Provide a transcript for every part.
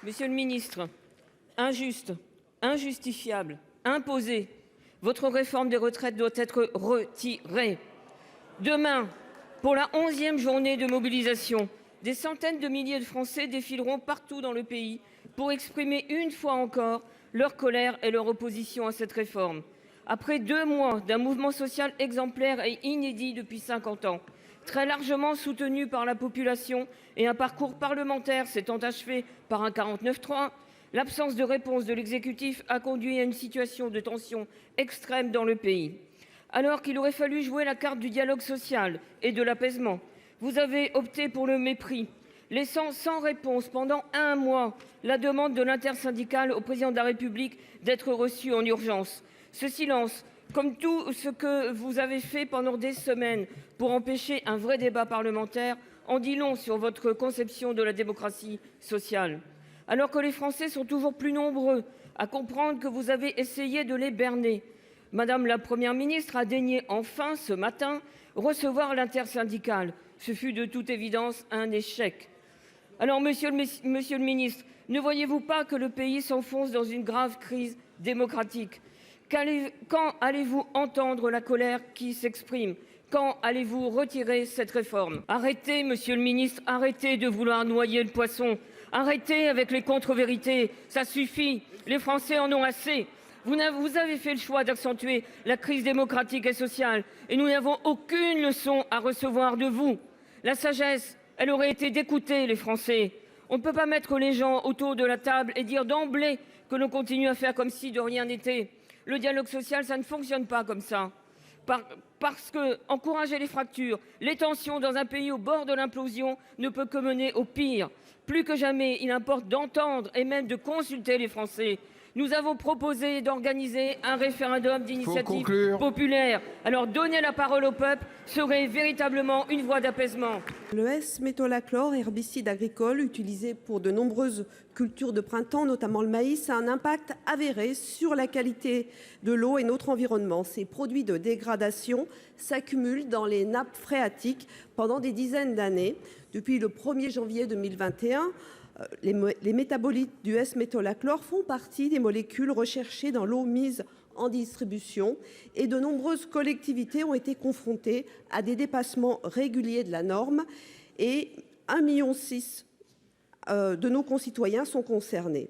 Monsieur le ministre, injuste, injustifiable, imposée, votre réforme des retraites doit être retirée. Demain, pour la 11e journée de mobilisation, des centaines de milliers de Français défileront partout dans le pays pour exprimer une fois encore leur colère et leur opposition à cette réforme. Après 2 mois d'un mouvement social exemplaire et inédit depuis 50 ans, très largement soutenu par la population et un parcours parlementaire s'étant achevé par un 49-3, l'absence de réponse de l'exécutif a conduit à une situation de tension extrême dans le pays. Alors qu'il aurait fallu jouer la carte du dialogue social et de l'apaisement, vous avez opté pour le mépris, laissant sans réponse pendant 1 mois la demande de l'intersyndicale au président de la République d'être reçu en urgence. Ce silence, comme tout ce que vous avez fait pendant des semaines pour empêcher un vrai débat parlementaire, en dit long sur votre conception de la démocratie sociale. Alors que les Français sont toujours plus nombreux à comprendre que vous avez essayé de les berner, Madame la Première ministre a daigné enfin ce matin recevoir l'intersyndicale. Ce fut de toute évidence un échec. Alors, monsieur le ministre, ne voyez-vous pas que le pays s'enfonce dans une grave crise démocratique? Quand allez-vous entendre la colère qui s'exprime? Quand allez-vous retirer cette réforme? Arrêtez, monsieur le ministre, arrêtez de vouloir noyer le poisson. Arrêtez avec les contre-vérités. Ça suffit. Les Français en ont assez. Vous avez fait le choix d'accentuer la crise démocratique et sociale. Et nous n'avons aucune leçon à recevoir de vous. La sagesse, elle aurait été d'écouter les Français. On ne peut pas mettre les gens autour de la table et dire d'emblée que l'on continue à faire comme si de rien n'était. Le dialogue social, ça ne fonctionne pas comme ça. Parce que encourager les fractures, les tensions dans un pays au bord de l'implosion ne peut que mener au pire. Plus que jamais, il importe d'entendre et même de consulter les Français. Nous avons proposé d'organiser un référendum d'initiative populaire. Alors donner la parole au peuple serait véritablement une voie d'apaisement. Le S-métolachlore, herbicide agricole utilisé pour de nombreuses cultures de printemps, notamment le maïs, a un impact avéré sur la qualité de l'eau et notre environnement. Ces produits de dégradation s'accumulent dans les nappes phréatiques pendant des dizaines d'années. Depuis le 1er janvier 2021, les métabolites du S-métolachlore font partie des molécules recherchées dans l'eau mise en distribution et de nombreuses collectivités ont été confrontées à des dépassements réguliers de la norme et 1,6 million de nos concitoyens sont concernés.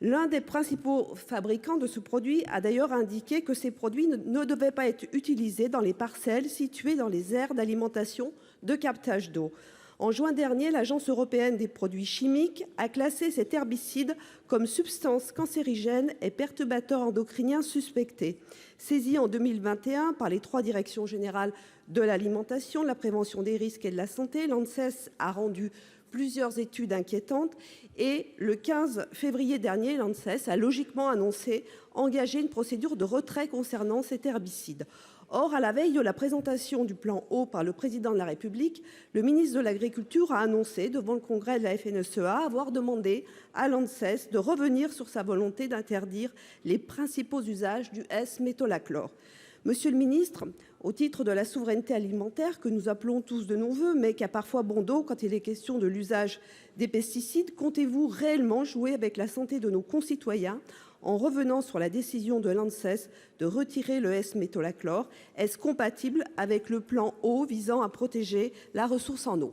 L'un des principaux fabricants de ce produit a d'ailleurs indiqué que ces produits ne devaient pas être utilisés dans les parcelles situées dans les aires d'alimentation de captage d'eau. En juin dernier, l'Agence européenne des produits chimiques a classé cet herbicide comme substance cancérigène et perturbateur endocrinien suspecté. Saisi en 2021 par les 3 directions générales de l'alimentation, de la prévention des risques et de la santé, l'ANSES a rendu plusieurs études inquiétantes et le 15 février dernier, l'ANSES a logiquement annoncé engager une procédure de retrait concernant cet herbicide. Or, à la veille de la présentation du plan eau par le président de la République, le ministre de l'Agriculture a annoncé devant le congrès de la FNSEA avoir demandé à l'ANSES de revenir sur sa volonté d'interdire les principaux usages du S-métolachlore. Monsieur le ministre, au titre de la souveraineté alimentaire que nous appelons tous de nos vœux, mais qui a parfois bon dos quand il est question de l'usage des pesticides, comptez-vous réellement jouer avec la santé de nos concitoyens en revenant sur la décision de l'ANSES de retirer le S-métolachlore? Est-ce compatible avec le plan eau visant à protéger la ressource en eau?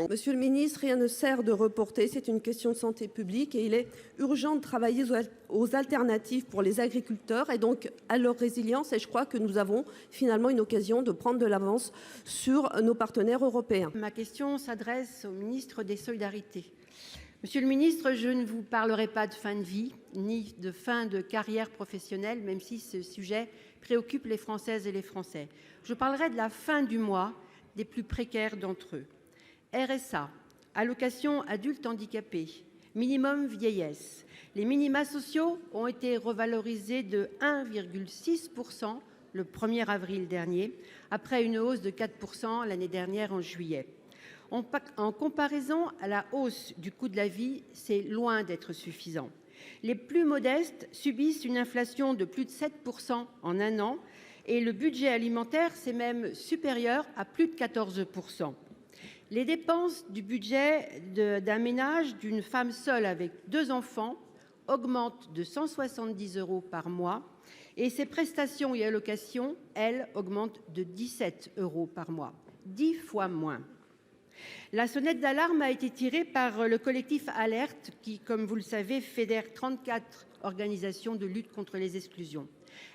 Monsieur le ministre, rien ne sert de reporter, c'est une question de santé publique et il est urgent de travailler aux alternatives pour les agriculteurs et donc à leur résilience, et je crois que nous avons finalement une occasion de prendre de l'avance sur nos partenaires européens. Ma question s'adresse au ministre des Solidarités. Monsieur le ministre, je ne vous parlerai pas de fin de vie ni de fin de carrière professionnelle, même si ce sujet préoccupe les Françaises et les Français. Je parlerai de la fin du mois des plus précaires d'entre eux. RSA, allocation adulte handicapé, minimum vieillesse. Les minima sociaux ont été revalorisés de 1,6% le 1er avril dernier, après une hausse de 4% l'année dernière en juillet. En comparaison à la hausse du coût de la vie, c'est loin d'être suffisant. Les plus modestes subissent une inflation de plus de 7% en un an et le budget alimentaire, c'est même supérieur à plus de 14%. Les dépenses du budget d'un ménage d'une femme seule avec 2 enfants augmentent de 170 € par mois et ses prestations et allocations, elles, augmentent de 17 € par mois, 10 fois moins. La sonnette d'alarme a été tirée par le collectif Alerte qui, comme vous le savez, fédère 34 organisations de lutte contre les exclusions.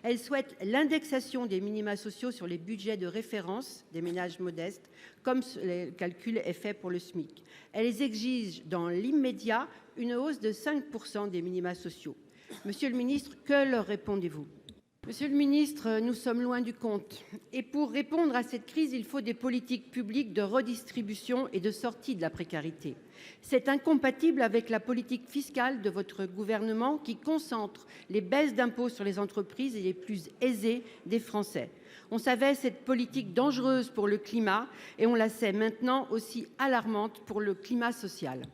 Elles souhaitent l'indexation des minima sociaux sur les budgets de référence des ménages modestes, comme le calcul est fait pour le SMIC. Elles exigent dans l'immédiat une hausse de 5 % des minima sociaux. Monsieur le ministre, que leur répondez-vous ? Monsieur le ministre, nous sommes loin du compte. Et pour répondre à cette crise, il faut des politiques publiques de redistribution et de sortie de la précarité. C'est incompatible avec la politique fiscale de votre gouvernement qui concentre les baisses d'impôts sur les entreprises et les plus aisés des Français. On savait cette politique dangereuse pour le climat et on la sait maintenant aussi alarmante pour le climat social.